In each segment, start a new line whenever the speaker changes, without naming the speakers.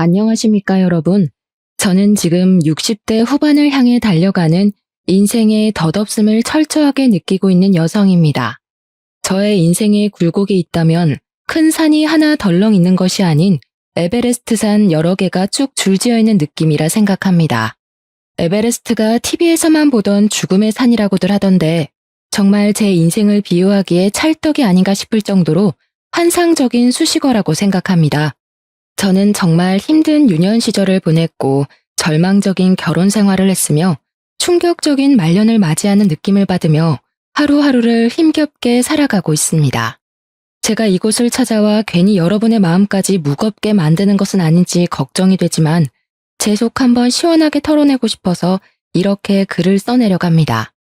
안녕하십니까, 여러분. 저는 지금 60대 후반을 향해 달려가는 인생의 덧없음을 철저하게 느끼고 있는 여성입니다. 저의 인생에 굴곡이 있다면 큰 산이 하나 덜렁 있는 것이 아닌 에베레스트산 여러 개가 쭉 줄지어 있는 느낌이라 생각합니다. 에베레스트가 TV에서만 보던 죽음의 산이라고들 하던데 정말 제 인생을 비유하기에 찰떡이 아닌가 싶을 정도로 환상적인 수식어라고 생각합니다. 저는 정말 힘든 유년 시절을 보냈고 절망적인 결혼 생활을 했으며 충격적인 말년을 맞이하는 느낌을 받으며 하루하루를 힘겹게 살아가고 있습니다. 제가 이곳을 찾아와 괜히 여러분의 마음까지 무겁게 만드는 것은 아닌지 걱정이 되지만 제 속 한번 시원하게 털어내고 싶어서 이렇게 글을 써내려갑니다.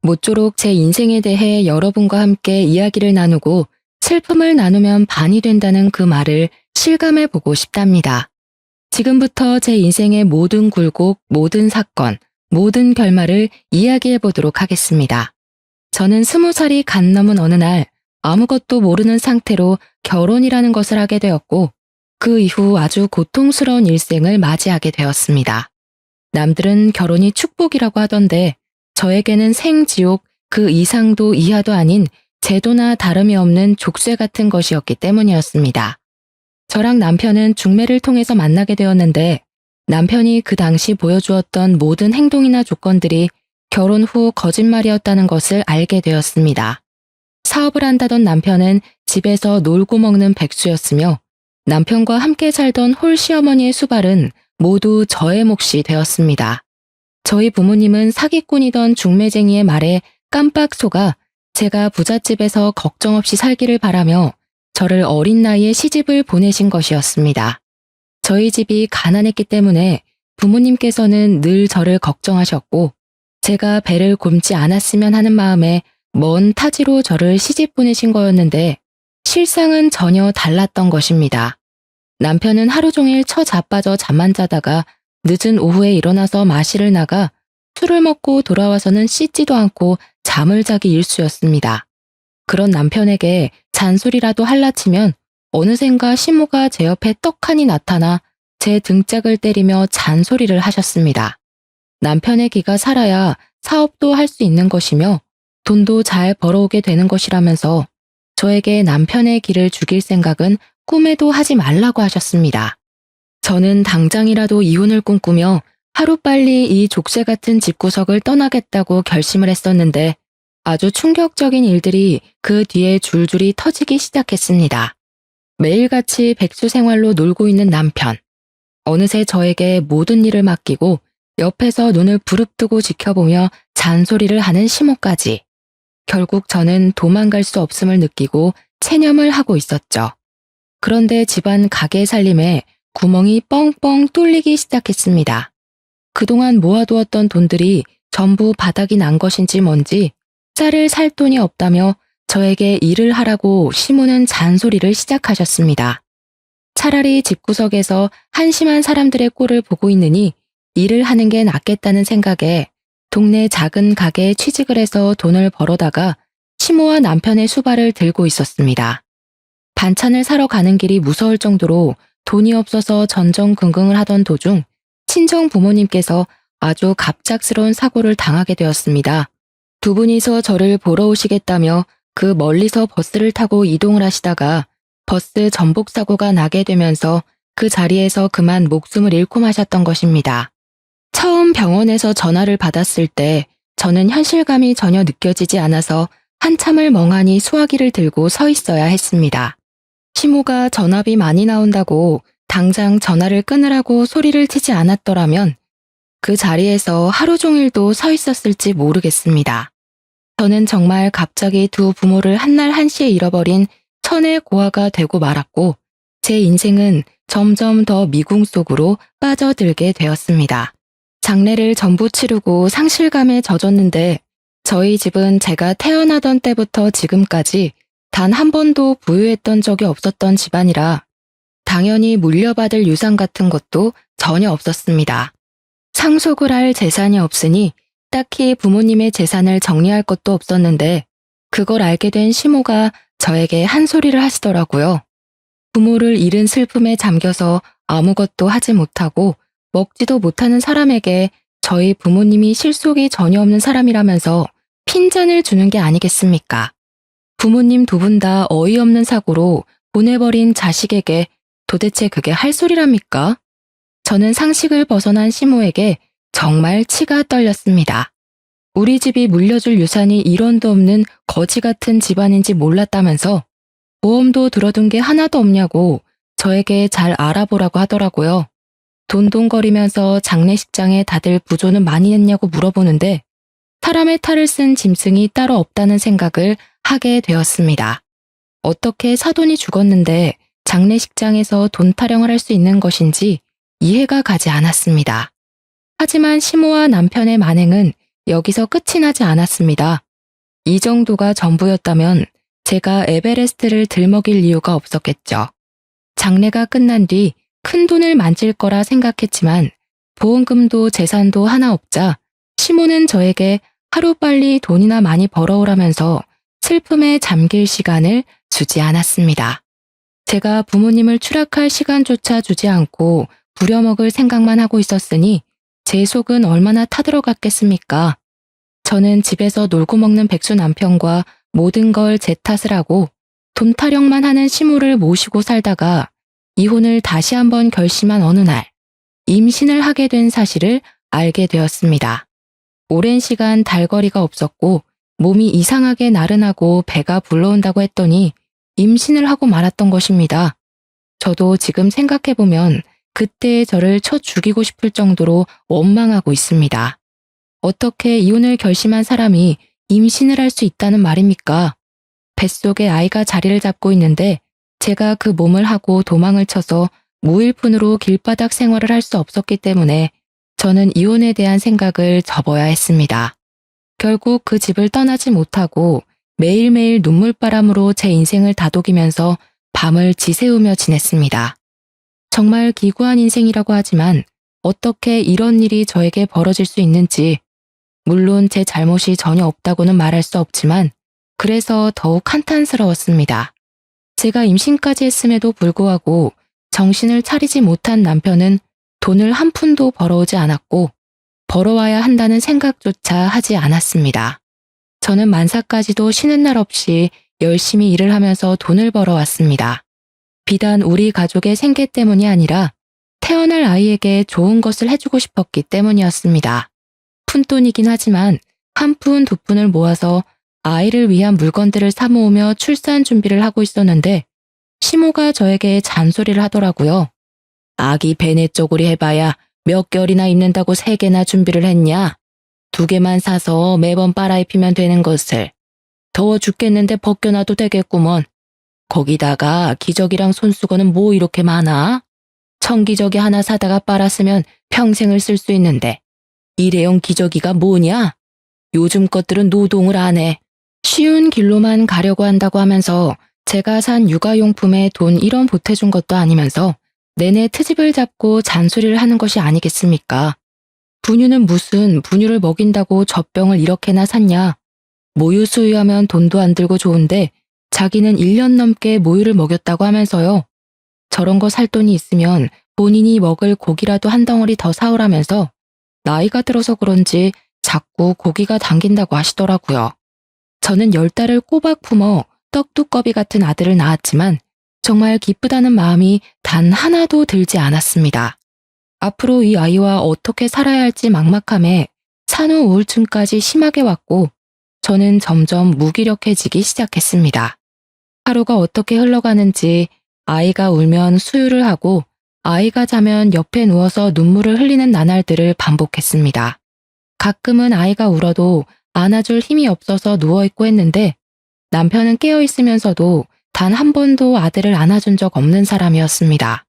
모쪼록 제 인생에 대해 여러분과 함께 이야기를 나누고 슬픔을 나누면 반이 된다는 그 말을 실감해보고 싶답니다. 지금부터 제 인생의 모든 굴곡, 모든 사건, 모든 결말을 이야기해보도록 하겠습니다. 저는 20살이 갓 넘은 어느 날 아무것도 모르는 상태로 결혼이라는 것을 하게 되었고 그 이후 아주 고통스러운 일생을 맞이하게 되었습니다. 남들은 결혼이 축복이라고 하던데 저에게는 생지옥 그 이상도 이하도 아닌 제도나 다름이 없는 족쇄 같은 것이었기 때문이었습니다. 저랑 남편은 중매를 통해서 만나게 되었는데 남편이 그 당시 보여주었던 모든 행동이나 조건들이 결혼 후 거짓말이었다는 것을 알게 되었습니다. 사업을 한다던 남편은 집에서 놀고 먹는 백수였으며 남편과 함께 살던 홀 시어머니의 수발은 모두 저의 몫이 되었습니다. 저희 부모님은 사기꾼이던 중매쟁이의 말에 깜빡 속아 제가 부잣집에서 걱정 없이 살기를 바라며 저를 어린 나이에 시집을 보내신 것이었습니다. 저희 집이 가난했기 때문에 부모님께서는 늘 저를 걱정하셨고 제가 배를 굼지 않았으면 하는 마음에 먼 타지로 저를 시집 보내신 거였는데 실상은 전혀 달랐던 것입니다. 남편은 하루 종일 처자빠져 잠만 자다가 늦은 오후에 일어나서 마시를 나가 술을 먹고 돌아와서는 씻지도 않고 잠을 자기 일쑤였습니다. 그런 남편에게 잔소리라도 할라치면 어느샌가 시모가 제 옆에 떡하니 나타나 제 등짝을 때리며 잔소리를 하셨습니다. 남편의 기가 살아야 사업도 할 수 있는 것이며 돈도 잘 벌어오게 되는 것이라면서 저에게 남편의 기를 죽일 생각은 꿈에도 하지 말라고 하셨습니다. 저는 당장이라도 이혼을 꿈꾸며 하루빨리 이 족쇄 같은 집구석을 떠나겠다고 결심을 했었는데 아주 충격적인 일들이 그 뒤에 줄줄이 터지기 시작했습니다. 매일같이 백수 생활로 놀고 있는 남편. 어느새 저에게 모든 일을 맡기고 옆에서 눈을 부릅뜨고 지켜보며 잔소리를 하는 시모까지. 결국 저는 도망갈 수 없음을 느끼고 체념을 하고 있었죠. 그런데 집안 가게 살림에 구멍이 뻥뻥 뚫리기 시작했습니다. 그동안 모아두었던 돈들이 전부 바닥이 난 것인지 뭔지 쌀을 살 돈이 없다며 저에게 일을 하라고 시모는 잔소리를 시작하셨습니다. 차라리 집구석에서 한심한 사람들의 꼴을 보고 있느니 일을 하는 게 낫겠다는 생각에 동네 작은 가게에 취직을 해서 돈을 벌어다가 시모와 남편의 수발을 들고 있었습니다. 반찬을 사러 가는 길이 무서울 정도로 돈이 없어서 전전긍긍을 하던 도중 친정 부모님께서 아주 갑작스러운 사고를 당하게 되었습니다. 두 분이서 저를 보러 오시겠다며 그 멀리서 버스를 타고 이동을 하시다가 버스 전복 사고가 나게 되면서 그 자리에서 그만 목숨을 잃고 마셨던 것입니다. 처음 병원에서 전화를 받았을 때 저는 현실감이 전혀 느껴지지 않아서 한참을 멍하니 수화기를 들고 서 있어야 했습니다. 시모가 전화비 많이 나온다고 당장 전화를 끊으라고 소리를 치지 않았더라면 그 자리에서 하루 종일도 서 있었을지 모르겠습니다. 저는 정말 갑자기 두 부모를 한날 한시에 잃어버린 천의 고아가 되고 말았고 제 인생은 점점 더 미궁 속으로 빠져들게 되었습니다. 장례를 전부 치르고 상실감에 젖었는데 저희 집은 제가 태어나던 때부터 지금까지 단 한 번도 부유했던 적이 없었던 집안이라 당연히 물려받을 유산 같은 것도 전혀 없었습니다. 상속을 할 재산이 없으니 딱히 부모님의 재산을 정리할 것도 없었는데 그걸 알게 된 시모가 저에게 한 소리를 하시더라고요. 부모를 잃은 슬픔에 잠겨서 아무것도 하지 못하고 먹지도 못하는 사람에게 저희 부모님이 실속이 전혀 없는 사람이라면서 핀잔을 주는 게 아니겠습니까? 부모님 두 분 다 어이없는 사고로 보내버린 자식에게 도대체 그게 할 소리랍니까? 저는 상식을 벗어난 시모에게 정말 치가 떨렸습니다. 우리 집이 물려줄 유산이 1원도 없는 거지 같은 집안인지 몰랐다면서 보험도 들어둔 게 하나도 없냐고 저에게 잘 알아보라고 하더라고요. 돈돈거리면서 장례식장에 다들 부조는 많이 냈냐고 물어보는데 사람의 탈을 쓴 짐승이 따로 없다는 생각을 하게 되었습니다. 어떻게 사돈이 죽었는데 장례식장에서 돈 타령을 할 수 있는 것인지 이해가 가지 않았습니다. 하지만 시모와 남편의 만행은 여기서 끝이 나지 않았습니다. 이 정도가 전부였다면 제가 에베레스트를 들먹일 이유가 없었겠죠. 장례가 끝난 뒤 큰 돈을 만질 거라 생각했지만 보험금도 재산도 하나 없자 시모는 저에게 하루빨리 돈이나 많이 벌어오라면서 슬픔에 잠길 시간을 주지 않았습니다. 제가 부모님을 추락할 시간조차 주지 않고 부려먹을 생각만 하고 있었으니 제 속은 얼마나 타들어갔겠습니까? 저는 집에서 놀고 먹는 백수 남편과 모든 걸 제 탓을 하고 돈 타령만 하는 시모를 모시고 살다가 이혼을 다시 한번 결심한 어느 날 임신을 하게 된 사실을 알게 되었습니다. 오랜 시간 달거리가 없었고 몸이 이상하게 나른하고 배가 불러온다고 했더니 임신을 하고 말았던 것입니다. 저도 지금 생각해보면 그때의 저를 쳐 죽이고 싶을 정도로 원망하고 있습니다. 어떻게 이혼을 결심한 사람이 임신을 할 수 있다는 말입니까? 뱃속에 아이가 자리를 잡고 있는데 제가 그 몸을 하고 도망을 쳐서 무일푼으로 길바닥 생활을 할 수 없었기 때문에 저는 이혼에 대한 생각을 접어야 했습니다. 결국 그 집을 떠나지 못하고 매일매일 눈물바람으로 제 인생을 다독이면서 밤을 지새우며 지냈습니다. 정말 기구한 인생이라고 하지만 어떻게 이런 일이 저에게 벌어질 수 있는지, 물론 제 잘못이 전혀 없다고는 말할 수 없지만 그래서 더욱 한탄스러웠습니다. 제가 임신까지 했음에도 불구하고 정신을 차리지 못한 남편은 돈을 한 푼도 벌어오지 않았고 벌어와야 한다는 생각조차 하지 않았습니다. 저는 만사까지도 쉬는 날 없이 열심히 일을 하면서 돈을 벌어왔습니다. 비단 우리 가족의 생계 때문이 아니라 태어날 아이에게 좋은 것을 해주고 싶었기 때문이었습니다. 푼돈이긴 하지만 한 푼, 두 푼을 모아서 아이를 위한 물건들을 사 모으며 출산 준비를 하고 있었는데 시모가 저에게 잔소리를 하더라고요. 아기 배내 쪼그리 해봐야 몇 개월이나 입는다고 3개나 준비를 했냐? 2개만 사서 매번 빨아입히면 되는 것을. 더워 죽겠는데 벗겨놔도 되겠구먼. 거기다가 기저귀랑 손수건은 뭐 이렇게 많아? 청기저귀 하나 사다가 빨았으면 평생을 쓸 수 있는데 일회용 기저귀가 뭐냐? 요즘 것들은 노동을 안 해. 쉬운 길로만 가려고 한다고 하면서 제가 산 육아용품에 돈 1원 보태준 것도 아니면서 내내 트집을 잡고 잔소리를 하는 것이 아니겠습니까? 분유는 무슨 분유를 먹인다고 젖병을 이렇게나 샀냐? 모유 수유하면 돈도 안 들고 좋은데 자기는 1년 넘게 모유를 먹였다고 하면서요. 저런 거 살 돈이 있으면 본인이 먹을 고기라도 한 덩어리 더 사오라면서 나이가 들어서 그런지 자꾸 고기가 당긴다고 하시더라고요. 저는 10달을 꼬박 품어 떡두꺼비 같은 아들을 낳았지만 정말 기쁘다는 마음이 단 하나도 들지 않았습니다. 앞으로 이 아이와 어떻게 살아야 할지 막막함에 산후 우울증까지 심하게 왔고 저는 점점 무기력해지기 시작했습니다. 하루가 어떻게 흘러가는지 아이가 울면 수유를 하고 아이가 자면 옆에 누워서 눈물을 흘리는 나날들을 반복했습니다. 가끔은 아이가 울어도 안아줄 힘이 없어서 누워있고 했는데 남편은 깨어있으면서도 단 한 번도 아들을 안아준 적 없는 사람이었습니다.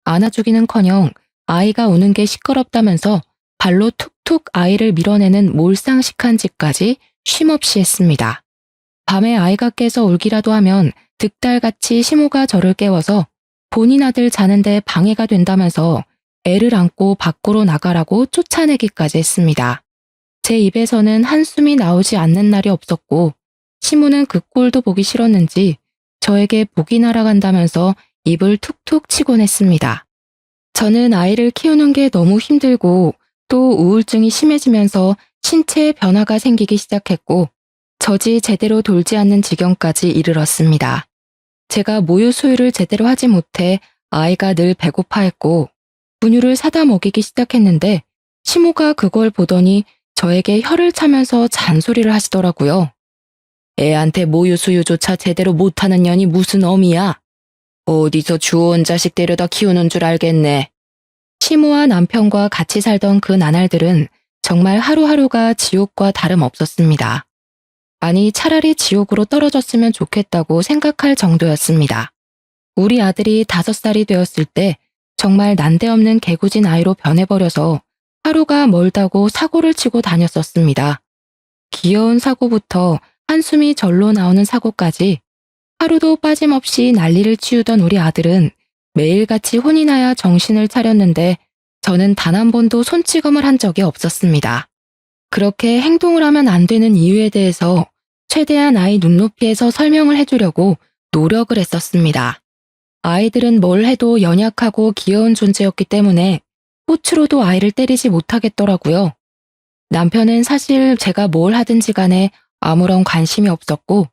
안아주기는커녕 아이가 우는 게 시끄럽다면서 발로 툭툭 아이를 밀어내는 몰상식한 짓까지 쉼없이 했습니다. 밤에 아이가 깨서 울기라도 하면 득달같이 시모가 저를 깨워서 본인 아들 자는데 방해가 된다면서 애를 안고 밖으로 나가라고 쫓아내기까지 했습니다. 제 입에서는 한숨이 나오지 않는 날이 없었고 시모는 그 꼴도 보기 싫었는지 저에게 복이 날아간다면서 입을 툭툭 치곤 했습니다. 저는 아이를 키우는 게 너무 힘들고 또 우울증이 심해지면서 신체에 변화가 생기기 시작했고 젖이 제대로 돌지 않는 지경까지 이르렀습니다. 제가 모유 수유를 제대로 하지 못해 아이가 늘 배고파했고 분유를 사다 먹이기 시작했는데 시모가 그걸 보더니 저에게 혀를 차면서 잔소리를 하시더라고요. 애한테 모유 수유조차 제대로 못하는 년이 무슨 어미야? 어디서 주워온 자식 데려다 키우는 줄 알겠네. 시모와 남편과 같이 살던 그 나날들은 정말 하루하루가 지옥과 다름없었습니다. 아니, 차라리 지옥으로 떨어졌으면 좋겠다고 생각할 정도였습니다. 우리 아들이 5살이 되었을 때 정말 난데없는 개구진 아이로 변해버려서 하루가 멀다고 사고를 치고 다녔었습니다. 귀여운 사고부터 한숨이 절로 나오는 사고까지 하루도 빠짐없이 난리를 치우던 우리 아들은 매일같이 혼이 나야 정신을 차렸는데 저는 단 한 번도 손찌검을 한 적이 없었습니다. 그렇게 행동을 하면 안 되는 이유에 대해서 최대한 아이 눈높이에서 설명을 해주려고 노력을 했었습니다. 아이들은 뭘 해도 연약하고 귀여운 존재였기 때문에 호추로도 아이를 때리지 못하겠더라고요. 남편은 사실 제가 뭘 하든지 간에 아무런 관심이 없었고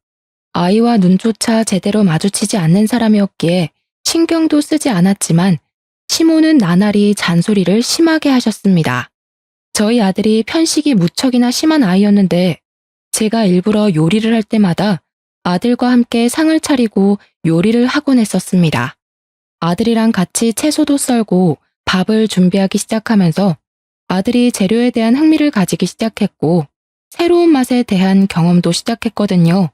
아이와 눈조차 제대로 마주치지 않는 사람이었기에 신경도 쓰지 않았지만 시모는 나날이 잔소리를 심하게 하셨습니다. 저희 아들이 편식이 무척이나 심한 아이였는데 제가 일부러 요리를 할 때마다 아들과 함께 상을 차리고 요리를 하곤 했었습니다. 아들이랑 같이 채소도 썰고 밥을 준비하기 시작하면서 아들이 재료에 대한 흥미를 가지기 시작했고 새로운 맛에 대한 경험도 시작했거든요.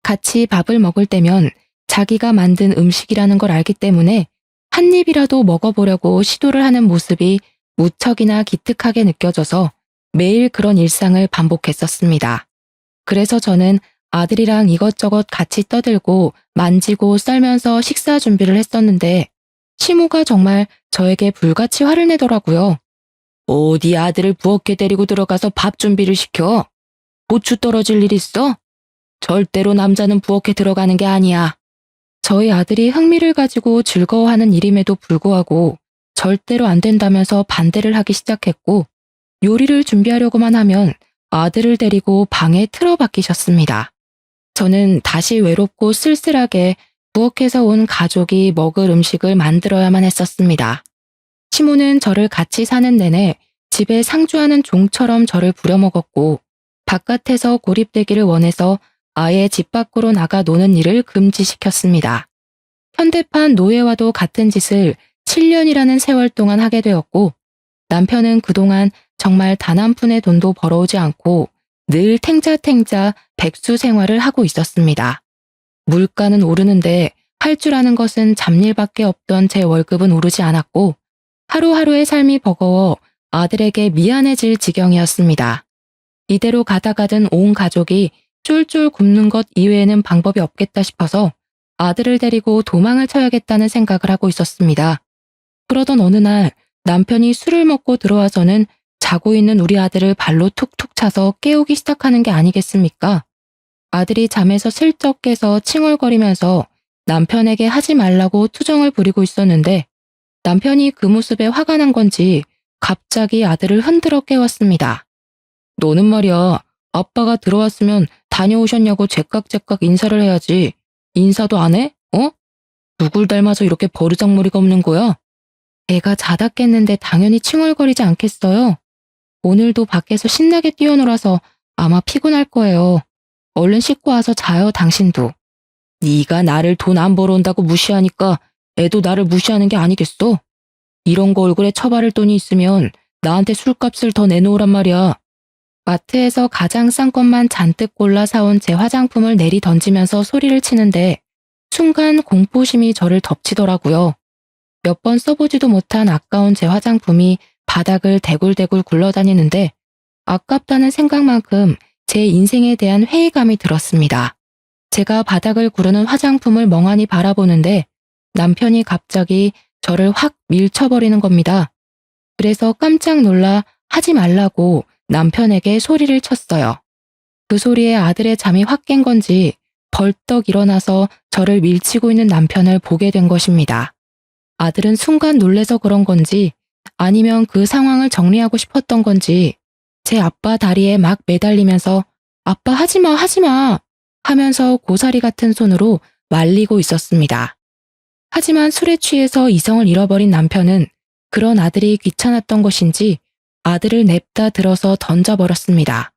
같이 밥을 먹을 때면 자기가 만든 음식이라는 걸 알기 때문에 한 입이라도 먹어보려고 시도를 하는 모습이 무척이나 기특하게 느껴져서 매일 그런 일상을 반복했었습니다. 그래서 저는 아들이랑 이것저것 같이 떠들고 만지고 썰면서 식사 준비를 했었는데 시모가 정말 저에게 불같이 화를 내더라고요. 어디 아들을 부엌에 데리고 들어가서 밥 준비를 시켜? 고추 떨어질 일 있어? 절대로 남자는 부엌에 들어가는 게 아니야. 저희 아들이 흥미를 가지고 즐거워하는 일임에도 불구하고 절대로 안 된다면서 반대를 하기 시작했고 요리를 준비하려고만 하면 아들을 데리고 방에 틀어박히셨습니다. 저는 다시 외롭고 쓸쓸하게 부엌에서 온 가족이 먹을 음식을 만들어야만 했었습니다. 시모는 저를 같이 사는 내내 집에 상주하는 종처럼 저를 부려먹었고 바깥에서 고립되기를 원해서 아예 집 밖으로 나가 노는 일을 금지시켰습니다. 현대판 노예와도 같은 짓을 7년이라는 세월 동안 하게 되었고 남편은 그동안 정말 단 한 푼의 돈도 벌어오지 않고 늘 탱자탱자 백수 생활을 하고 있었습니다. 물가는 오르는데 할 줄 아는 것은 잡일밖에 없던 제 월급은 오르지 않았고 하루하루의 삶이 버거워 아들에게 미안해질 지경이었습니다. 이대로 가다가든 온 가족이 쫄쫄 굶는 것 이외에는 방법이 없겠다 싶어서 아들을 데리고 도망을 쳐야겠다는 생각을 하고 있었습니다. 그러던 어느 날 남편이 술을 먹고 들어와서는 자고 있는 우리 아들을 발로 툭툭 차서 깨우기 시작하는 게 아니겠습니까? 아들이 잠에서 슬쩍 깨서 칭얼거리면서 남편에게 하지 말라고 투정을 부리고 있었는데 남편이 그 모습에 화가 난 건지 갑자기 아들을 흔들어 깨웠습니다. 너는 말이야, 아빠가 들어왔으면 다녀오셨냐고 제깍제깍 인사를 해야지. 인사도 안 해? 어? 누굴 닮아서 이렇게 버르장머리가 없는 거야? 애가 자다 깼는데 당연히 칭얼거리지 않겠어요? 오늘도 밖에서 신나게 뛰어놀아서 아마 피곤할 거예요. 얼른 씻고 와서 자요, 당신도. 네가 나를 돈 안 벌어온다고 무시하니까 애도 나를 무시하는 게 아니겠어? 이런 거 얼굴에 처바를 돈이 있으면 나한테 술값을 더 내놓으란 말이야. 마트에서 가장 싼 것만 잔뜩 골라 사온 제 화장품을 내리 던지면서 소리를 치는데 순간 공포심이 저를 덮치더라고요. 몇 번 써보지도 못한 아까운 제 화장품이 바닥을 대굴대굴 굴러다니는데 아깝다는 생각만큼 제 인생에 대한 회의감이 들었습니다. 제가 바닥을 구르는 화장품을 멍하니 바라보는데 남편이 갑자기 저를 확 밀쳐버리는 겁니다. 그래서 깜짝 놀라 하지 말라고 남편에게 소리를 쳤어요. 그 소리에 아들의 잠이 확 깬 건지 벌떡 일어나서 저를 밀치고 있는 남편을 보게 된 것입니다. 아들은 순간 놀래서 그런 건지 아니면 그 상황을 정리하고 싶었던 건지 제 아빠 다리에 막 매달리면서 아빠 하지마 하지마 하면서 고사리 같은 손으로 말리고 있었습니다. 하지만 술에 취해서 이성을 잃어버린 남편은 그런 아들이 귀찮았던 것인지 아들을 냅다 들어서 던져버렸습니다.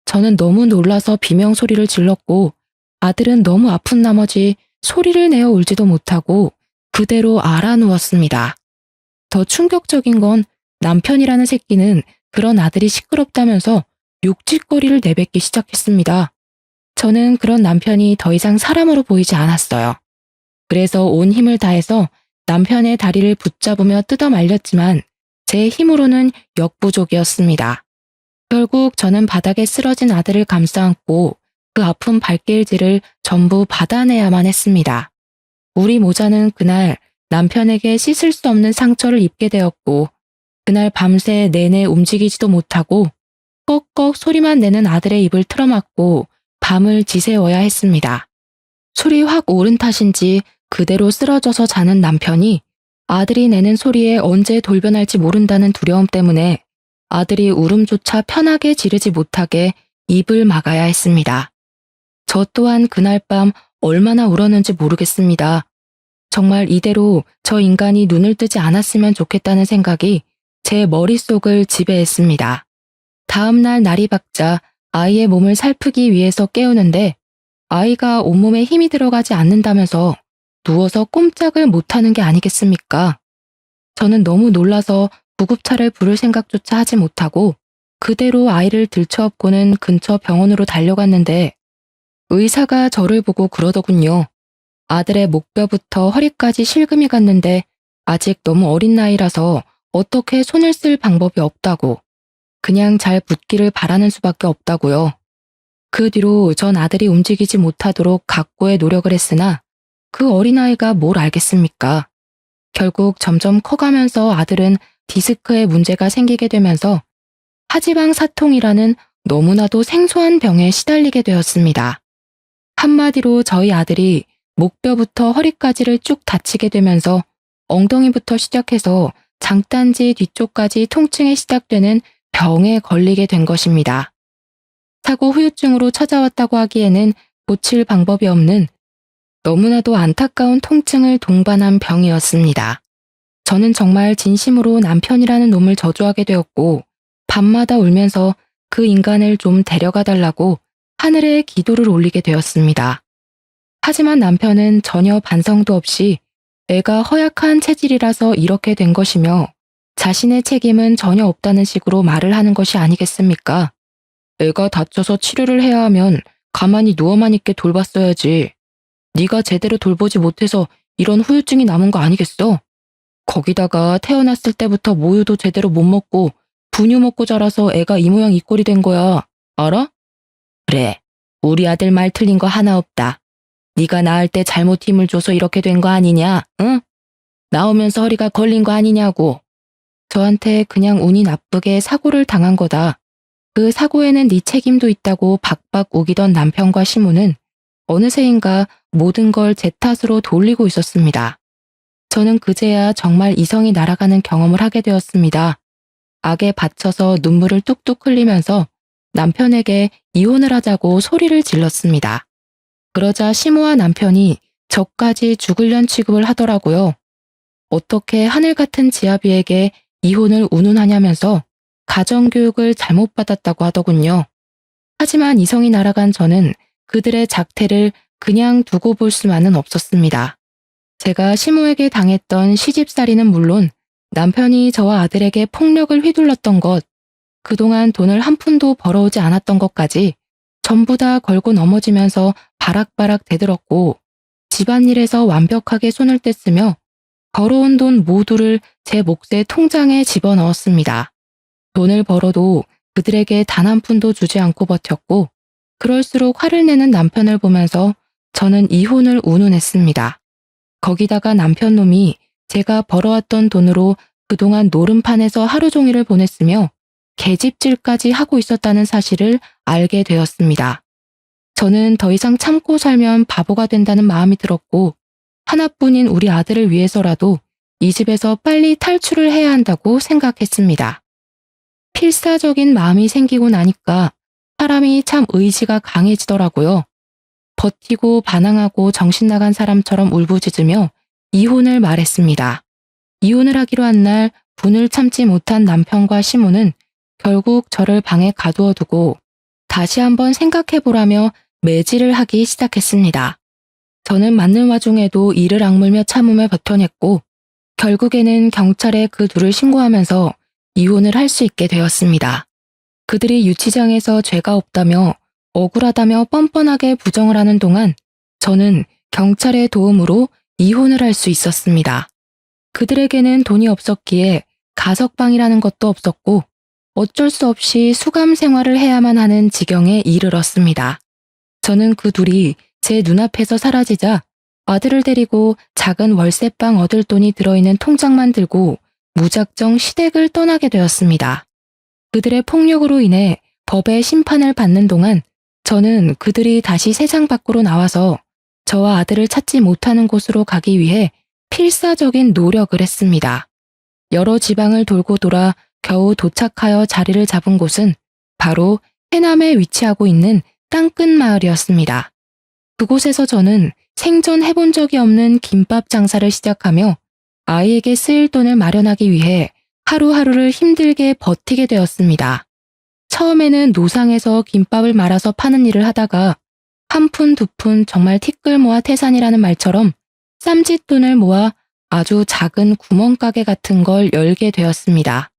저는 너무 놀라서 비명소리를 질렀고 아들은 너무 아픈 나머지 소리를 내어 울지도 못하고 그대로 알아누웠습니다. 더 충격적인 건 남편이라는 새끼는 그런 아들이 시끄럽다면서 욕짓거리를 내뱉기 시작했습니다. 저는 그런 남편이 더 이상 사람으로 보이지 않았어요. 그래서 온 힘을 다해서 남편의 다리를 붙잡으며 뜯어 말렸지만 제 힘으로는 역부족이었습니다. 결국 저는 바닥에 쓰러진 아들을 감싸안고 그 아픈 발길질을 전부 받아내야만 했습니다. 우리 모자는 그날 남편에게 씻을 수 없는 상처를 입게 되었고 그날 밤새 내내 움직이지도 못하고 꺽꺽 소리만 내는 아들의 입을 틀어막고 밤을 지새워야 했습니다. 술이 확 오른 탓인지 그대로 쓰러져서 자는 남편이 아들이 내는 소리에 언제 돌변할지 모른다는 두려움 때문에 아들이 울음조차 편하게 지르지 못하게 입을 막아야 했습니다. 저 또한 그날 밤 얼마나 울었는지 모르겠습니다. 정말 이대로 저 인간이 눈을 뜨지 않았으면 좋겠다는 생각이 제 머릿속을 지배했습니다. 다음 날 날이 밝자 아이의 몸을 살피기 위해서 깨우는데 아이가 온몸에 힘이 들어가지 않는다면서 누워서 꼼짝을 못하는 게 아니겠습니까? 저는 너무 놀라서 구급차를 부를 생각조차 하지 못하고 그대로 아이를 들쳐업고는 근처 병원으로 달려갔는데 의사가 저를 보고 그러더군요. 아들의 목뼈부터 허리까지 실금이 갔는데 아직 너무 어린 나이라서 어떻게 손을 쓸 방법이 없다고. 그냥 잘 붙기를 바라는 수밖에 없다고요. 그 뒤로 전 아들이 움직이지 못하도록 각고의 노력을 했으나 그 어린아이가 뭘 알겠습니까? 결국 점점 커가면서 아들은 디스크에 문제가 생기게 되면서 하지방 사통이라는 너무나도 생소한 병에 시달리게 되었습니다. 한마디로 저희 아들이 목뼈부터 허리까지를 쭉 다치게 되면서 엉덩이부터 시작해서 장딴지 뒤쪽까지 통증이 시작되는 병에 걸리게 된 것입니다. 사고 후유증으로 찾아왔다고 하기에는 고칠 방법이 없는 너무나도 안타까운 통증을 동반한 병이었습니다. 저는 정말 진심으로 남편이라는 놈을 저주하게 되었고 밤마다 울면서 그 인간을 좀 데려가 달라고 하늘에 기도를 올리게 되었습니다. 하지만 남편은 전혀 반성도 없이 애가 허약한 체질이라서 이렇게 된 것이며 자신의 책임은 전혀 없다는 식으로 말을 하는 것이 아니겠습니까? 애가 다쳐서 치료를 해야 하면 가만히 누워만 있게 돌봤어야지. 네가 제대로 돌보지 못해서 이런 후유증이 남은 거 아니겠어? 거기다가 태어났을 때부터 모유도 제대로 못 먹고 분유 먹고 자라서 애가 이 모양 이 꼴이 된 거야. 알아? 그래, 우리 아들 말 틀린 거 하나 없다. 네가 낳을 때 잘못 힘을 줘서 이렇게 된 거 아니냐, 응? 나오면서 허리가 걸린 거 아니냐고. 저한테 그냥 운이 나쁘게 사고를 당한 거다. 그 사고에는 네 책임도 있다고 박박 우기던 남편과 시모는 어느새인가 모든 걸 제 탓으로 돌리고 있었습니다. 저는 그제야 정말 이성이 날아가는 경험을 하게 되었습니다. 악에 받쳐서 눈물을 뚝뚝 흘리면서 남편에게 이혼을 하자고 소리를 질렀습니다. 그러자 시모와 남편이 저까지 죽을련 취급을 하더라고요. 어떻게 하늘 같은 지아비에게 이혼을 운운하냐면서 가정교육을 잘못 받았다고 하더군요. 하지만 이성이 날아간 저는 그들의 작태를 그냥 두고 볼 수만은 없었습니다. 제가 시모에게 당했던 시집살이는 물론 남편이 저와 아들에게 폭력을 휘둘렀던 것, 그동안 돈을 한 푼도 벌어오지 않았던 것까지 전부 다 걸고 넘어지면서 바락바락 대들었고 집안일에서 완벽하게 손을 뗐으며 벌어온 돈 모두를 제 몫의 통장에 집어넣었습니다. 돈을 벌어도 그들에게 단 한 푼도 주지 않고 버텼고 그럴수록 화를 내는 남편을 보면서 저는 이혼을 운운했습니다. 거기다가 남편 놈이 제가 벌어왔던 돈으로 그동안 노름판에서 하루 종일을 보냈으며 계집질까지 하고 있었다는 사실을 알게 되었습니다. 저는 더 이상 참고 살면 바보가 된다는 마음이 들었고 하나뿐인 우리 아들을 위해서라도 이 집에서 빨리 탈출을 해야 한다고 생각했습니다. 필사적인 마음이 생기고 나니까 사람이 참 의지가 강해지더라고요. 버티고 반항하고 정신 나간 사람처럼 울부짖으며 이혼을 말했습니다. 이혼을 하기로 한 날 분을 참지 못한 남편과 시모는 결국 저를 방에 가두어 두고 다시 한번 생각해보라며 매질을 하기 시작했습니다. 저는 맞는 와중에도 이를 악물며 참으며 버텨냈고 결국에는 경찰에 그 둘을 신고하면서 이혼을 할 수 있게 되었습니다. 그들이 유치장에서 죄가 없다며 억울하다며 뻔뻔하게 부정을 하는 동안 저는 경찰의 도움으로 이혼을 할 수 있었습니다. 그들에게는 돈이 없었기에 가석방이라는 것도 없었고 어쩔 수 없이 수감 생활을 해야만 하는 지경에 이르렀습니다. 저는 그 둘이 제 눈앞에서 사라지자 아들을 데리고 작은 월세방 얻을 돈이 들어있는 통장만 들고 무작정 시댁을 떠나게 되었습니다. 그들의 폭력으로 인해 법의 심판을 받는 동안 저는 그들이 다시 세상 밖으로 나와서 저와 아들을 찾지 못하는 곳으로 가기 위해 필사적인 노력을 했습니다. 여러 지방을 돌고 돌아 겨우 도착하여 자리를 잡은 곳은 바로 해남에 위치하고 있는 땅끝 마을이었습니다. 그곳에서 저는 생전해본 적이 없는 김밥 장사를 시작하며 아이에게 쓰일 돈을 마련하기 위해 하루하루를 힘들게 버티게 되었습니다. 처음에는 노상에서 김밥을 말아서 파는 일을 하다가 한 푼 두 푼 정말 티끌 모아 태산이라는 말처럼 쌈짓돈을 모아 아주 작은 구멍가게 같은 걸 열게 되었습니다.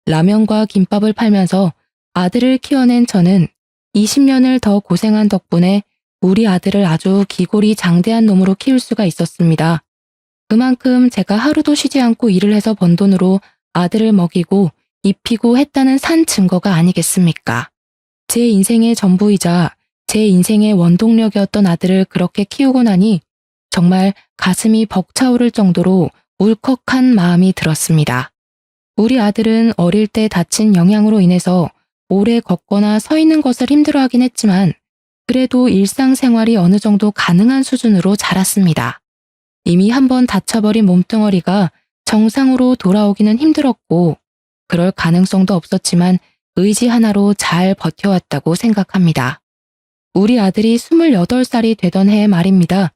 라면과 김밥을 팔면서 아들을 키워낸 저는 20년을 더 고생한 덕분에 우리 아들을 아주 기골이 장대한 놈으로 키울 수가 있었습니다. 그만큼 제가 하루도 쉬지 않고 일을 해서 번 돈으로 아들을 먹이고 입히고 했다는 산 증거가 아니겠습니까? 제 인생의 전부이자 제 인생의 원동력이었던 아들을 그렇게 키우고 나니 정말 가슴이 벅차오를 정도로 울컥한 마음이 들었습니다. 우리 아들은 어릴 때 다친 영향으로 인해서 오래 걷거나 서 있는 것을 힘들어하긴 했지만 그래도 일상생활이 어느 정도 가능한 수준으로 자랐습니다. 이미 한번 다쳐버린 몸뚱어리가 정상으로 돌아오기는 힘들었고 그럴 가능성도 없었지만 의지 하나로 잘 버텨왔다고 생각합니다. 우리 아들이 28살이 되던 해의 말입니다.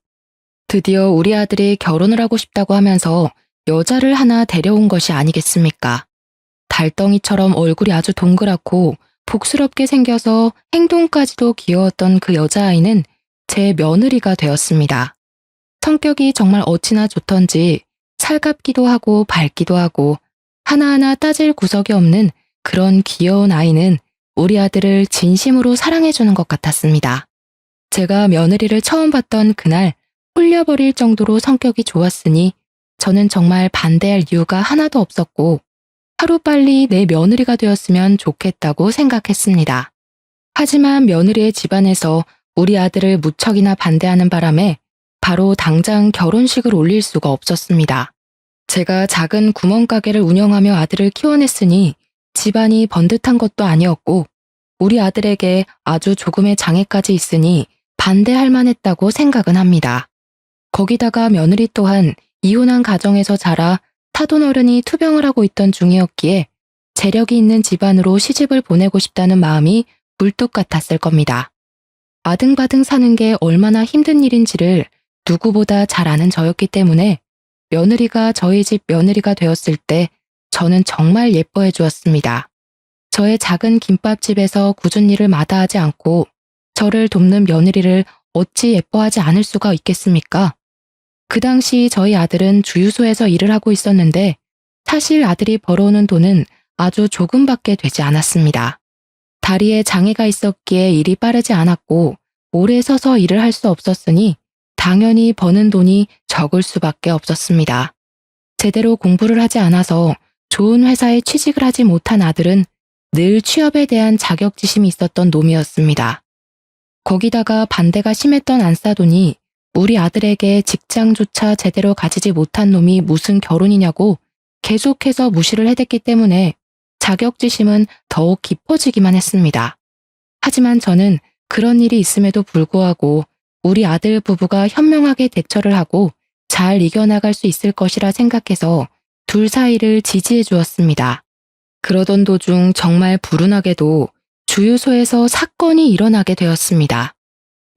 드디어 우리 아들이 결혼을 하고 싶다고 하면서 여자를 하나 데려온 것이 아니겠습니까? 달덩이처럼 얼굴이 아주 동그랗고 복스럽게 생겨서 행동까지도 귀여웠던 그 여자아이는 제 며느리가 되었습니다. 성격이 정말 어찌나 좋던지 살갑기도 하고 밝기도 하고 하나하나 따질 구석이 없는 그런 귀여운 아이는 우리 아들을 진심으로 사랑해주는 것 같았습니다. 제가 며느리를 처음 봤던 그날 홀려버릴 정도로 성격이 좋았으니 저는 정말 반대할 이유가 하나도 없었고 하루빨리 내 며느리가 되었으면 좋겠다고 생각했습니다. 하지만 며느리의 집안에서 우리 아들을 무척이나 반대하는 바람에 바로 당장 결혼식을 올릴 수가 없었습니다. 제가 작은 구멍가게를 운영하며 아들을 키워냈으니 집안이 번듯한 것도 아니었고 우리 아들에게 아주 조금의 장애까지 있으니 반대할 만했다고 생각은 합니다. 거기다가 며느리 또한 이혼한 가정에서 자라 타돈어른이 투병을 하고 있던 중이었기에 재력이 있는 집안으로 시집을 보내고 싶다는 마음이 굴뚝 같았을 겁니다. 아등바등 사는 게 얼마나 힘든 일인지를 누구보다 잘 아는 저였기 때문에 며느리가 저희 집 며느리가 되었을 때 저는 정말 예뻐해 주었습니다. 저의 작은 김밥집에서 굳은 일을 마다하지 않고 저를 돕는 며느리를 어찌 예뻐하지 않을 수가 있겠습니까? 그 당시 저희 아들은 주유소에서 일을 하고 있었는데 사실 아들이 벌어오는 돈은 아주 조금밖에 되지 않았습니다. 다리에 장애가 있었기에 일이 빠르지 않았고 오래 서서 일을 할 수 없었으니 당연히 버는 돈이 적을 수밖에 없었습니다. 제대로 공부를 하지 않아서 좋은 회사에 취직을 하지 못한 아들은 늘 취업에 대한 자격지심이 있었던 놈이었습니다. 거기다가 반대가 심했던 안싸돈이 우리 아들에게 직장조차 제대로 가지지 못한 놈이 무슨 결혼이냐고 계속해서 무시를 해댔기 때문에 자격지심은 더욱 깊어지기만 했습니다. 하지만 저는 그런 일이 있음에도 불구하고 우리 아들 부부가 현명하게 대처를 하고 잘 이겨나갈 수 있을 것이라 생각해서 둘 사이를 지지해 주었습니다. 그러던 도중 정말 불운하게도 주유소에서 사건이 일어나게 되었습니다.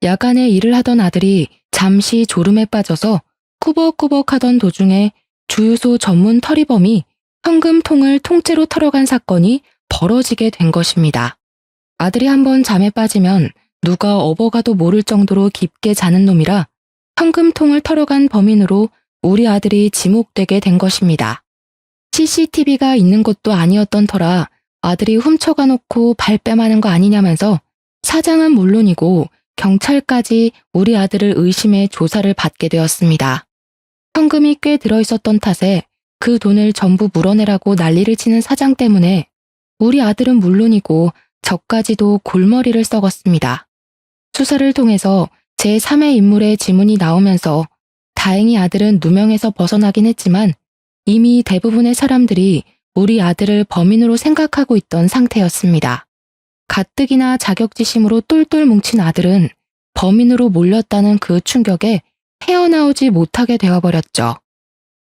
야간에 일을 하던 아들이 잠시 졸음에 빠져서 꾸벅꾸벅 하던 도중에 주유소 전문 털이범이 현금통을 통째로 털어간 사건이 벌어지게 된 것입니다. 아들이 한번 잠에 빠지면 누가 업어가도 모를 정도로 깊게 자는 놈이라 현금통을 털어간 범인으로 우리 아들이 지목되게 된 것입니다. CCTV가 있는 것도 아니었던 터라 아들이 훔쳐가 놓고 발뺌하는 거 아니냐면서 사장은 물론이고 경찰까지 우리 아들을 의심해 조사를 받게 되었습니다. 현금이 꽤 들어있었던 탓에 그 돈을 전부 물어내라고 난리를 치는 사장 때문에 우리 아들은 물론이고 저까지도 골머리를 썩었습니다. 수사를 통해서 제3의 인물의 지문이 나오면서 다행히 아들은 누명에서 벗어나긴 했지만 이미 대부분의 사람들이 우리 아들을 범인으로 생각하고 있던 상태였습니다. 가뜩이나 자격지심으로 똘똘 뭉친 아들은 범인으로 몰렸다는 그 충격에 헤어나오지 못하게 되어버렸죠.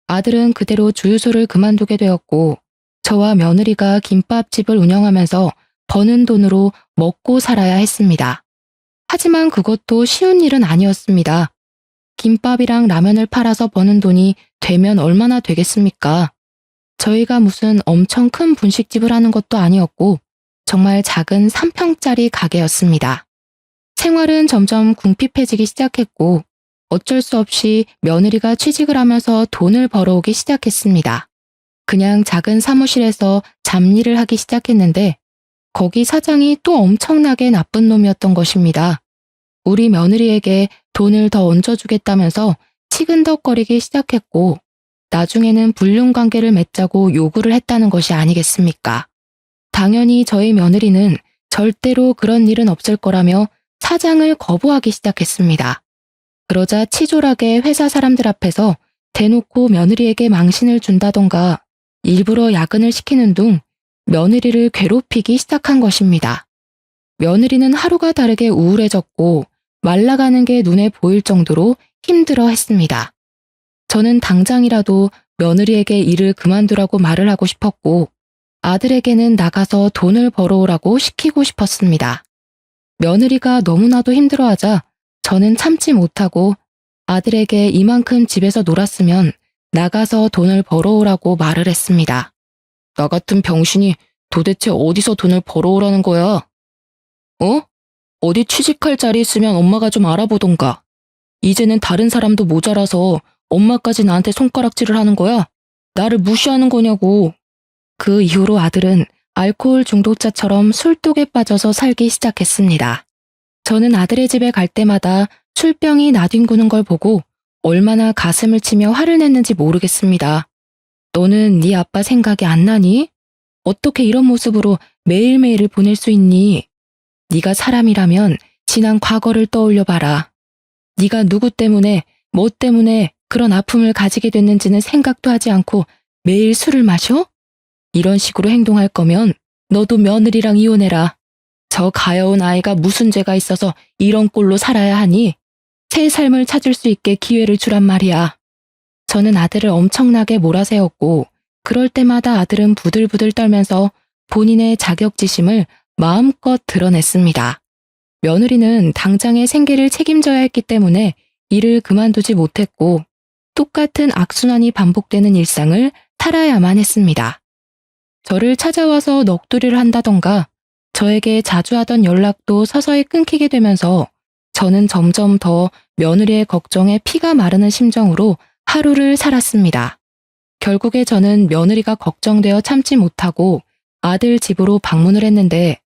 아들은 그대로 주유소를 그만두게 되었고 저와 며느리가 김밥집을 운영하면서 버는 돈으로 먹고 살아야 했습니다. 하지만 그것도 쉬운 일은 아니었습니다. 김밥이랑 라면을 팔아서 버는 돈이 되면 얼마나 되겠습니까? 저희가 무슨 엄청 큰 분식집을 하는 것도 아니었고 정말 작은 3평짜리 가게였습니다. 생활은 점점 궁핍해지기 시작했고 어쩔 수 없이 며느리가 취직을 하면서 돈을 벌어오기 시작했습니다. 그냥 작은 사무실에서 잡일을 하기 시작했는데 거기 사장이 또 엄청나게 나쁜 놈이었던 것입니다. 우리 며느리에게 돈을 더 얹어주겠다면서 치근덕거리기 시작했고 나중에는 불륜관계를 맺자고 요구를 했다는 것이 아니겠습니까? 당연히 저희 며느리는 절대로 그런 일은 없을 거라며 사장을 거부하기 시작했습니다. 그러자 치졸하게 회사 사람들 앞에서 대놓고 며느리에게 망신을 준다던가 일부러 야근을 시키는 둥 며느리를 괴롭히기 시작한 것입니다. 며느리는 하루가 다르게 우울해졌고 말라가는 게 눈에 보일 정도로 힘들어 했습니다. 저는 당장이라도 며느리에게 일을 그만두라고 말을 하고 싶었고 아들에게는 나가서 돈을 벌어오라고 시키고 싶었습니다. 며느리가 너무나도 힘들어하자 저는 참지 못하고 아들에게 이만큼 집에서 놀았으면 나가서 돈을 벌어오라고 말을 했습니다. 나 같은 병신이 도대체 어디서 돈을 벌어오라는 거야? 어? 어디 취직할 자리 있으면 엄마가 좀 알아보던가. 이제는 다른 사람도 모자라서 엄마까지 나한테 손가락질을 하는 거야? 나를 무시하는 거냐고. 그 이후로 아들은 알코올 중독자처럼 술독에 빠져서 살기 시작했습니다. 저는 아들의 집에 갈 때마다 술병이 나뒹구는 걸 보고 얼마나 가슴을 치며 화를 냈는지 모르겠습니다. 너는 네 아빠 생각이 안 나니? 어떻게 이런 모습으로 매일매일을 보낼 수 있니? 네가 사람이라면 지난 과거를 떠올려봐라. 네가 누구 때문에, 뭐 때문에 그런 아픔을 가지게 됐는지는 생각도 하지 않고 매일 술을 마셔? 이런 식으로 행동할 거면 너도 며느리랑 이혼해라. 저 가여운 아이가 무슨 죄가 있어서 이런 꼴로 살아야 하니? 새 삶을 찾을 수 있게 기회를 주란 말이야. 저는 아들을 엄청나게 몰아세웠고 그럴 때마다 아들은 부들부들 떨면서 본인의 자격지심을 마음껏 드러냈습니다. 며느리는 당장의 생계를 책임져야 했기 때문에 일을 그만두지 못했고 똑같은 악순환이 반복되는 일상을 살아야만 했습니다. 저를 찾아와서 넋두리를 한다던가 저에게 자주 하던 연락도 서서히 끊기게 되면서 저는 점점 더 며느리의 걱정에 피가 마르는 심정으로 하루를 살았습니다. 결국에 저는 며느리가 걱정되어 참지 못하고 아들 집으로 방문을 했는데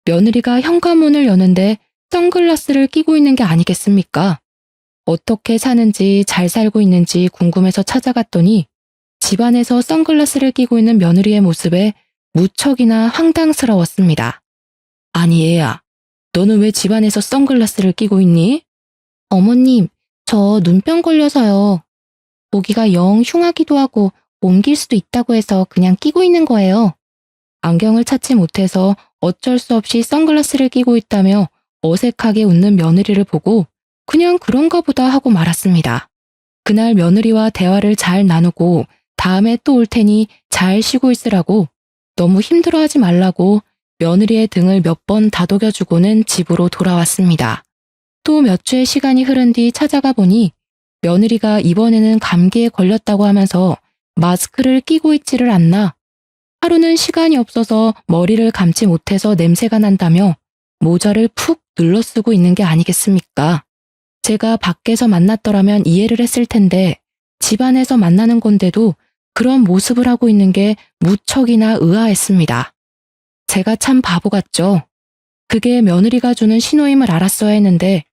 며느리가 현관문을 여는데 선글라스를 끼고 있는 게 아니겠습니까? 어떻게 사는지 잘 살고 있는지 궁금해서 찾아갔더니 집안에서 선글라스를 끼고 있는 며느리의 모습에 무척이나 황당스러웠습니다. 아니 얘야, 너는 왜 집안에서 선글라스를 끼고 있니? 어머님, 저 눈병 걸려서요. 보기가 영 흉하기도 하고 옮길 수도 있다고 해서 그냥 끼고 있는 거예요. 안경을 찾지 못해서 어쩔 수 없이 선글라스를 끼고 있다며 어색하게 웃는 며느리를 보고 그냥 그런가 보다 하고 말았습니다. 그날 며느리와 대화를 잘 나누고 다음에 또 올 테니 잘 쉬고 있으라고, 너무 힘들어하지 말라고 며느리의 등을 몇 번 다독여주고는 집으로 돌아왔습니다. 또 몇 주의 시간이 흐른 뒤 찾아가 보니 며느리가 이번에는 감기에 걸렸다고 하면서 마스크를 끼고 있지를 않나, 하루는 시간이 없어서 머리를 감지 못해서 냄새가 난다며 모자를 푹 눌러 쓰고 있는 게 아니겠습니까? 제가 밖에서 만났더라면 이해를 했을 텐데 집안에서 만나는 건데도 그런 모습을 하고 있는 게 무척이나 의아했습니다. 제가 참 바보 같죠? 그게 며느리가 주는 신호임을 알았어야 했는데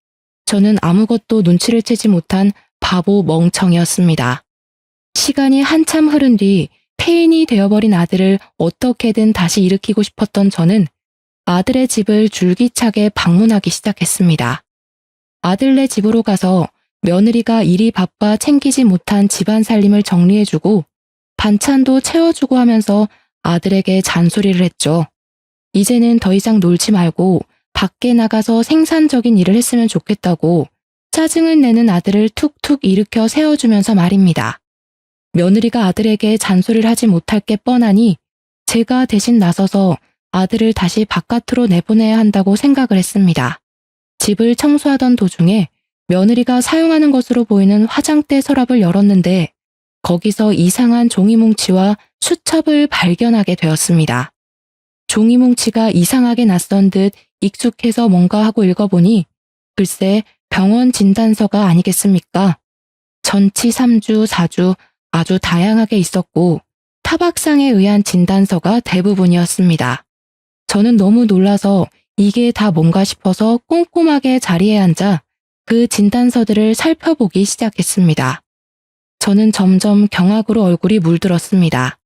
저는 아무것도 눈치를 채지 못한 바보 멍청이었습니다. 시간이 한참 흐른 뒤 폐인이 되어버린 아들을 어떻게든 다시 일으키고 싶었던 저는 아들의 집을 줄기차게 방문하기 시작했습니다. 아들네 집으로 가서 며느리가 일이 바빠 챙기지 못한 집안 살림을 정리해주고 반찬도 채워주고 하면서 아들에게 잔소리를 했죠. 이제는 더 이상 놀지 말고 밖에 나가서 생산적인 일을 했으면 좋겠다고 짜증을 내는 아들을 툭툭 일으켜 세워주면서 말입니다. 며느리가 아들에게 잔소리를 하지 못할 게 뻔하니 제가 대신 나서서 아들을 다시 바깥으로 내보내야 한다고 생각을 했습니다. 집을 청소하던 도중에 며느리가 사용하는 것으로 보이는 화장대 서랍을 열었는데 거기서 이상한 종이뭉치와 수첩을 발견하게 되었습니다. 종이뭉치가 이상하게 낯선 듯 익숙해서 뭔가 하고 읽어보니 글쎄 병원 진단서가 아니겠습니까? 전치 3주, 4주 아주 다양하게 있었고 타박상에 의한 진단서가 대부분이었습니다. 저는 너무 놀라서 이게 다 뭔가 싶어서 꼼꼼하게 자리에 앉아 그 진단서들을 살펴보기 시작했습니다. 저는 점점 경악으로 얼굴이 물들었습니다.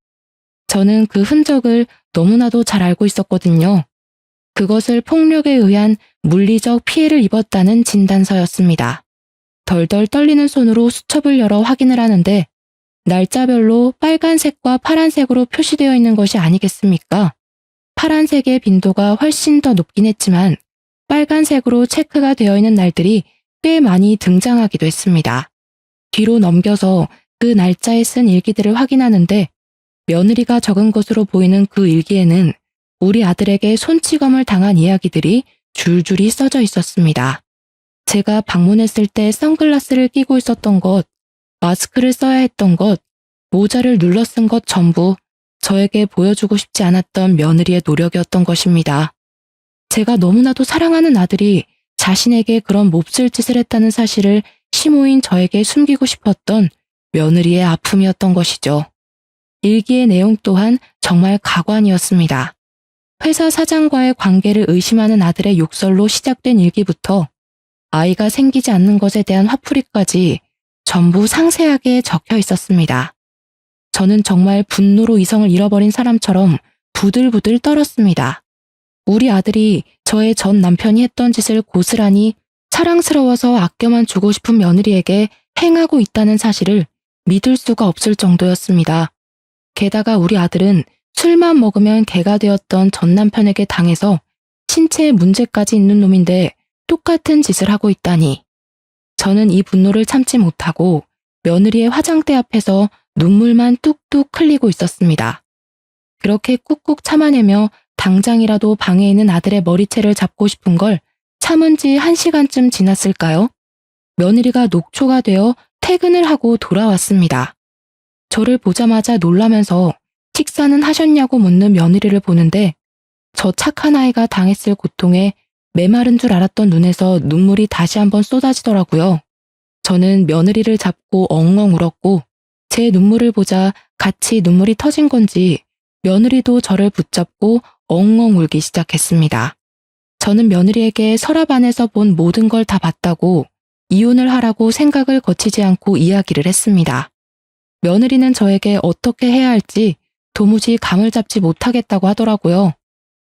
저는 그 흔적을 너무나도 잘 알고 있었거든요. 그것을 폭력에 의한 물리적 피해를 입었다는 진단서였습니다. 덜덜 떨리는 손으로 수첩을 열어 확인을 하는데 날짜별로 빨간색과 파란색으로 표시되어 있는 것이 아니겠습니까? 파란색의 빈도가 훨씬 더 높긴 했지만 빨간색으로 체크가 되어 있는 날들이 꽤 많이 등장하기도 했습니다. 뒤로 넘겨서 그 날짜에 쓴 일기들을 확인하는데 며느리가 적은 것으로 보이는 그 일기에는 우리 아들에게 손찌검을 당한 이야기들이 줄줄이 써져 있었습니다. 제가 방문했을 때 선글라스를 끼고 있었던 것, 마스크를 써야 했던 것, 모자를 눌러 쓴 것 전부 저에게 보여주고 싶지 않았던 며느리의 노력이었던 것입니다. 제가 너무나도 사랑하는 아들이 자신에게 그런 몹쓸 짓을 했다는 사실을 시모인 저에게 숨기고 싶었던 며느리의 아픔이었던 것이죠. 일기의 내용 또한 정말 가관이었습니다. 회사 사장과의 관계를 의심하는 아들의 욕설로 시작된 일기부터 아이가 생기지 않는 것에 대한 화풀이까지 전부 상세하게 적혀 있었습니다. 저는 정말 분노로 이성을 잃어버린 사람처럼 부들부들 떨었습니다. 우리 아들이 저의 전 남편이 했던 짓을 고스란히 사랑스러워서 아껴만 주고 싶은 며느리에게 행하고 있다는 사실을 믿을 수가 없을 정도였습니다. 게다가 우리 아들은 술만 먹으면 개가 되었던 전 남편에게 당해서 신체에 문제까지 있는 놈인데 똑같은 짓을 하고 있다니. 저는 이 분노를 참지 못하고 며느리의 화장대 앞에서 눈물만 뚝뚝 흘리고 있었습니다. 그렇게 꾹꾹 참아내며 당장이라도 방에 있는 아들의 머리채를 잡고 싶은 걸 참은 지 1시간쯤 지났을까요? 며느리가 녹초가 되어 퇴근을 하고 돌아왔습니다. 저를 보자마자 놀라면서 식사는 하셨냐고 묻는 며느리를 보는데 저 착한 아이가 당했을 고통에 메마른 줄 알았던 눈에서 눈물이 다시 한번 쏟아지더라고요. 저는 며느리를 잡고 엉엉 울었고 제 눈물을 보자 같이 눈물이 터진 건지 며느리도 저를 붙잡고 엉엉 울기 시작했습니다. 저는 며느리에게 서랍 안에서 본 모든 걸 다 봤다고 이혼을 하라고 생각을 거치지 않고 이야기를 했습니다. 며느리는 저에게 어떻게 해야 할지 도무지 감을 잡지 못하겠다고 하더라고요.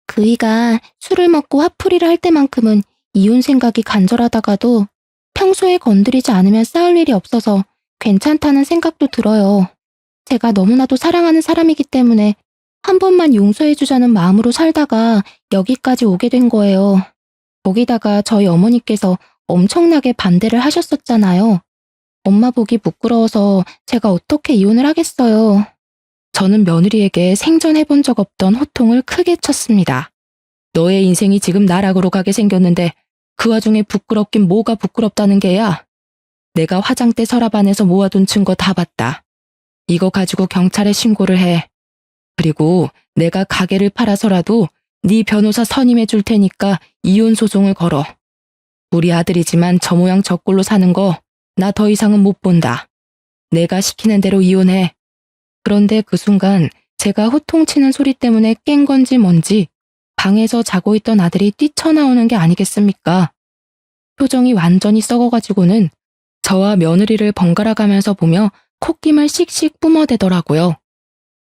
그이가 술을 먹고 화풀이를 할 때만큼은 이혼 생각이 간절하다가도 평소에 건드리지 않으면 싸울 일이 없어서 괜찮다는 생각도 들어요. 제가 너무나도 사랑하는 사람이기 때문에 한 번만 용서해주자는 마음으로 살다가 여기까지 오게 된 거예요. 거기다가 저희 어머니께서 엄청나게 반대를 하셨었잖아요. 엄마 보기 부끄러워서 제가 어떻게 이혼을 하겠어요.
저는 며느리에게 생전해본 적 없던 호통을 크게 쳤습니다. 너의 인생이 지금 나락으로 가게 생겼는데 그 와중에 부끄럽긴 뭐가 부끄럽다는 게야. 내가 화장대 서랍 안에서 모아둔 증거 다 봤다. 이거 가지고 경찰에 신고를 해. 그리고 내가 가게를 팔아서라도 네 변호사 선임해 줄 테니까 이혼 소송을 걸어. 우리 아들이지만 저 모양 저 꼴로 사는 거 나 더 이상은 못 본다. 내가 시키는 대로 이혼해. 그런데 그 순간 제가 호통치는 소리 때문에 깬 건지 뭔지 방에서 자고 있던 아들이 뛰쳐나오는 게 아니겠습니까? 표정이 완전히 썩어가지고는 저와 며느리를 번갈아 가면서 보며 콧김을 씩씩 뿜어대더라고요.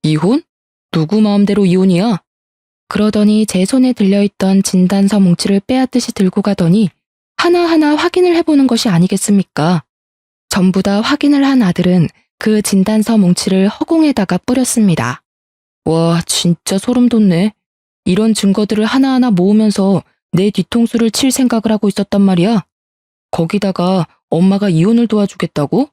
이혼? 누구 마음대로 이혼이야? 그러더니 제 손에 들려있던 진단서 뭉치를 빼앗듯이 들고 가더니 하나하나 확인을 해보는 것이 아니겠습니까? 전부 다 확인을 한 아들은 그 진단서 뭉치를 허공에다가 뿌렸습니다. 와, 진짜 소름 돋네. 이런 증거들을 하나하나 모으면서 내 뒤통수를 칠 생각을 하고 있었단 말이야. 거기다가 엄마가 이혼을 도와주겠다고?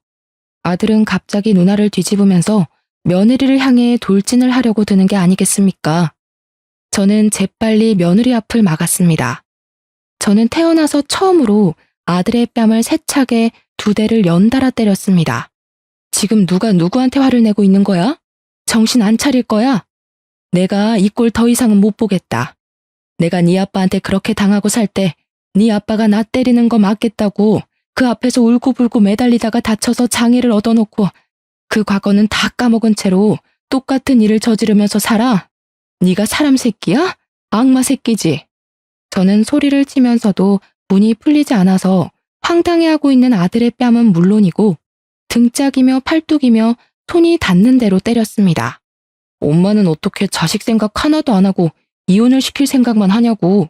아들은 갑자기 눈알을 뒤집으면서 며느리를 향해 돌진을 하려고 드는 게 아니겠습니까? 저는 재빨리 며느리 앞을 막았습니다. 저는 태어나서 처음으로 아들의 뺨을 세차게 2대를 연달아 때렸습니다. 지금 누가 누구한테 화를 내고 있는 거야? 정신 안 차릴 거야? 내가 이 꼴 더 이상은 못 보겠다. 내가 네 아빠한테 그렇게 당하고 살 때 네 아빠가 나 때리는 거 맞겠다고 그 앞에서 울고불고 매달리다가 다쳐서 장애를 얻어놓고 그 과거는 다 까먹은 채로 똑같은 일을 저지르면서 살아? 네가 사람 새끼야? 악마 새끼지. 저는 소리를 치면서도 분이 풀리지 않아서 황당해하고 있는 아들의 뺨은 물론이고 등짝이며 팔뚝이며 손이 닿는 대로 때렸습니다. 엄마는 어떻게 자식 생각 하나도 안 하고 이혼을 시킬 생각만 하냐고.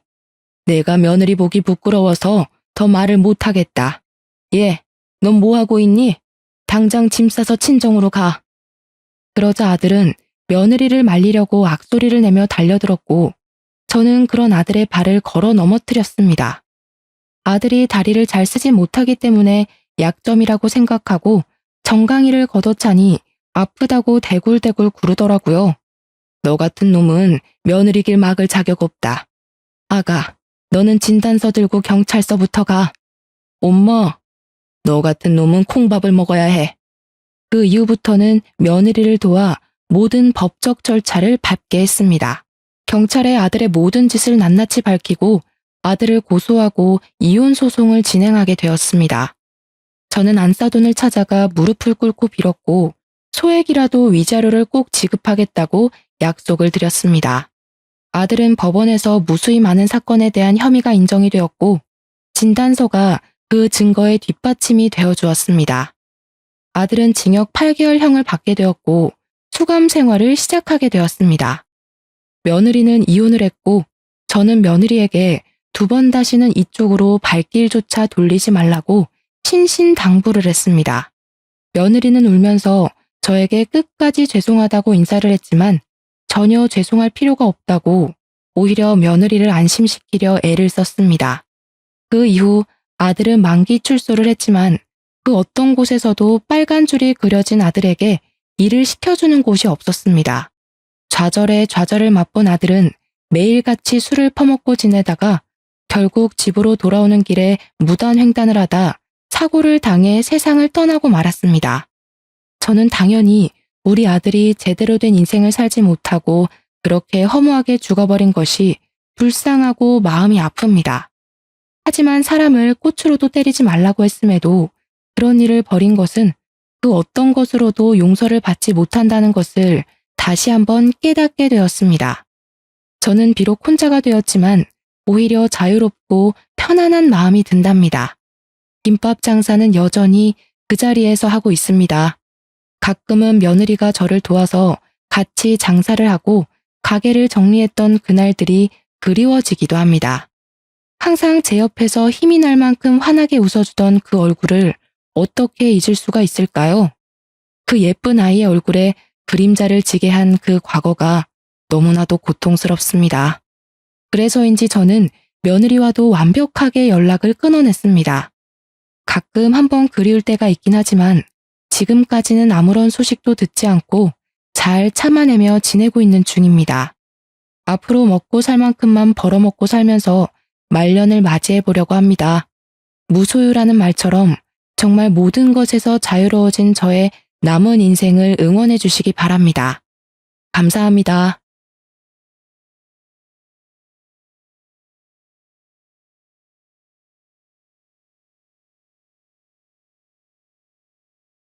내가 며느리 보기 부끄러워서 더 말을 못 하겠다. 얘, 넌 뭐 하고 있니? 당장 짐 싸서 친정으로 가. 그러자 아들은 며느리를 말리려고 악소리를 내며 달려들었고 저는 그런 아들의 발을 걸어 넘어뜨렸습니다. 아들이 다리를 잘 쓰지 못하기 때문에 약점이라고 생각하고 정강이를 걷어차니 아프다고 대굴대굴 구르더라고요. 너 같은 놈은 며느리길 막을 자격 없다. 아가, 너는 진단서 들고 경찰서부터 가. 엄마, 너 같은 놈은 콩밥을 먹어야 해. 그 이후부터는 며느리를 도와 모든 법적 절차를 밟게 했습니다. 경찰에 아들의 모든 짓을 낱낱이 밝히고 아들을 고소하고 이혼 소송을 진행하게 되었습니다. 저는 안사돈을 찾아가 무릎을 꿇고 빌었고 소액이라도 위자료를 꼭 지급하겠다고 약속을 드렸습니다. 아들은 법원에서 무수히 많은 사건에 대한 혐의가 인정이 되었고 진단서가 그 증거의 뒷받침이 되어 주었습니다. 아들은 징역 8개월형을 받게 되었고 수감 생활을 시작하게 되었습니다. 며느리는 이혼을 했고 저는 며느리에게 2번 다시는 이쪽으로 발길조차 돌리지 말라고 신신당부를 했습니다. 며느리는 울면서 저에게 끝까지 죄송하다고 인사를 했지만 전혀 죄송할 필요가 없다고 오히려 며느리를 안심시키려 애를 썼습니다. 그 이후 아들은 만기 출소를 했지만 그 어떤 곳에서도 빨간 줄이 그려진 아들에게 일을 시켜주는 곳이 없었습니다. 좌절에 좌절을 맛본 아들은 매일같이 술을 퍼먹고 지내다가 결국 집으로 돌아오는 길에 무단횡단을 하다 사고를 당해 세상을 떠나고 말았습니다. 저는 당연히 우리 아들이 제대로 된 인생을 살지 못하고 그렇게 허무하게 죽어버린 것이 불쌍하고 마음이 아픕니다. 하지만 사람을 꽃으로도 때리지 말라고 했음에도 그런 일을 벌인 것은 그 어떤 것으로도 용서를 받지 못한다는 것을 다시 한번 깨닫게 되었습니다. 저는 비록 혼자가 되었지만 오히려 자유롭고 편안한 마음이 든답니다. 김밥 장사는 여전히 그 자리에서 하고 있습니다. 가끔은 며느리가 저를 도와서 같이 장사를 하고 가게를 정리했던 그날들이 그리워지기도 합니다. 항상 제 옆에서 힘이 날 만큼 환하게 웃어주던 그 얼굴을 어떻게 잊을 수가 있을까요? 그 예쁜 아이의 얼굴에 그림자를 지게 한 그 과거가 너무나도 고통스럽습니다. 그래서인지 저는 며느리와도 완벽하게 연락을 끊어냈습니다. 가끔 한번 그리울 때가 있긴 하지만 지금까지는 아무런 소식도 듣지 않고 잘 참아내며 지내고 있는 중입니다. 앞으로 먹고 살 만큼만 벌어먹고 살면서 말년을 맞이해 보려고 합니다. 무소유라는 말처럼 정말 모든 것에서 자유로워진 저의 남은 인생을 응원해 주시기 바랍니다. 감사합니다.